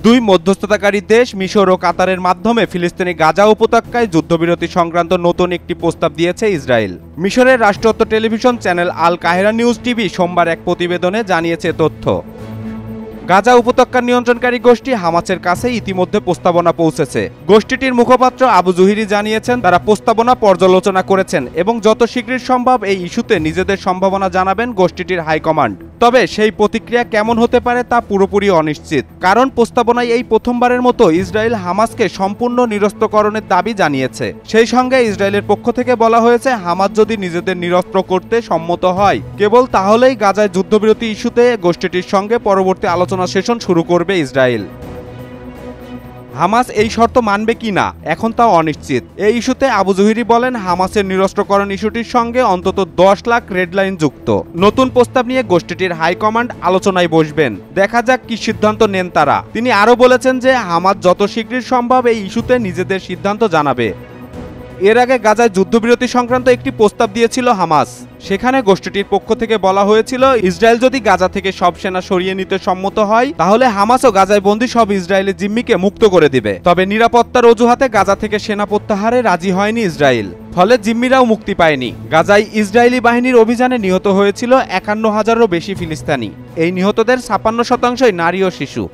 দুই মধ্যস্থতাকারী দেশ মিশর ও কাতারের মাধ্যমে ফিলিস্তিনি গাজা উপত্যকায় যুদ্ধবিরতি সংক্রান্ত নতুন একটি প্রস্তাব দিয়েছে ইসরায়েল। মিশরের রাষ্ট্রায়ত্ত টেলিভিশন চ্যানেল আল কাহিরা নিউজ টিভি সোমবার এক প্রতিবেদনে জানিয়েছে তথ্য। গাজা উপত্যকার নিয়ন্ত্রণকারী গোষ্ঠী হামাসের কাছে ইতিমধ্যে প্রস্তাবনা পৌঁছেছে। গোষ্ঠীটির মুখপাত্র আবু জুহিরি জানিয়েছেন, তারা প্রস্তাবনা পর্যালোচনা করেছেন এবং যত শীঘ্র সম্ভব এই ইস্যুতে নিজেদের সম্ভাবনা জানাবেন গোষ্ঠীটির হাইকমান্ড। তবে সেই প্রতিক্রিয়া কেমন হতে পারে তা পুরোপুরি অনিশ্চিত, কারণ প্রস্তাবনায় এই প্রথমবারের মতো ইসরায়েল হামাসকে সম্পূর্ণ নিরস্ত্রকরণের দাবি জানিয়েছে। সেই সঙ্গে ইসরায়েলের পক্ষ থেকে বলা হয়েছে, হামাস যদি নিজেদের নিরস্ত্র করতে সম্মত হয় কেবল তাহলেই গাজায় যুদ্ধবিরতি ইস্যুতে গোষ্ঠীটির সঙ্গে পরবর্তী আলোচনা সেশন শুরু করবে ইসরায়েল। হামাস এই শর্ত মানবে কিনা এখন তাও অনিশ্চিত। এই ইস্যুতে আবু জুহিরি বলেন, হামাসের নিরস্ত্রকরণ ইস্যুটির সঙ্গে অন্তত 10 লাখ রেড লাইন যুক্ত। নতুন প্রস্তাব নিয়ে গোষ্ঠীটির হাইকমান্ড আলোচনায় বসবেন, দেখা যাক কি সিদ্ধান্ত নেন তারা। তিনি আরও বলেছেন যে হামাস যত শীঘ্র সম্ভব এই ইস্যুতে নিজেদের সিদ্ধান্ত জানাবে। এর আগে গাজায় যুদ্ধবিরতি সংক্রান্ত একটি প্রস্তাব দিয়েছিল হামাস। সেখানে গোষ্ঠীটির পক্ষ থেকে বলা হয়েছিল, ইসরায়েল যদি গাজা থেকে সব সেনা সরিয়ে নিতে সম্মত হয় তাহলে হামাসও গাজায় বন্দী সব ইসরায়েলি জিম্মিকে মুক্ত করে দিবে। তবে নিরাপত্তার অজুহাতে গাজা থেকে সেনা প্রত্যাহারে রাজি হয়নি ইসরায়েল, ফলে জিম্মিরাও মুক্তি পায়নি। গাজায় ইসরায়েলি বাহিনীর অভিযানে নিহত হয়েছিল 51,000-এরও বেশি ফিলিস্তিনি। এই নিহতদের 56% নারী ও শিশু।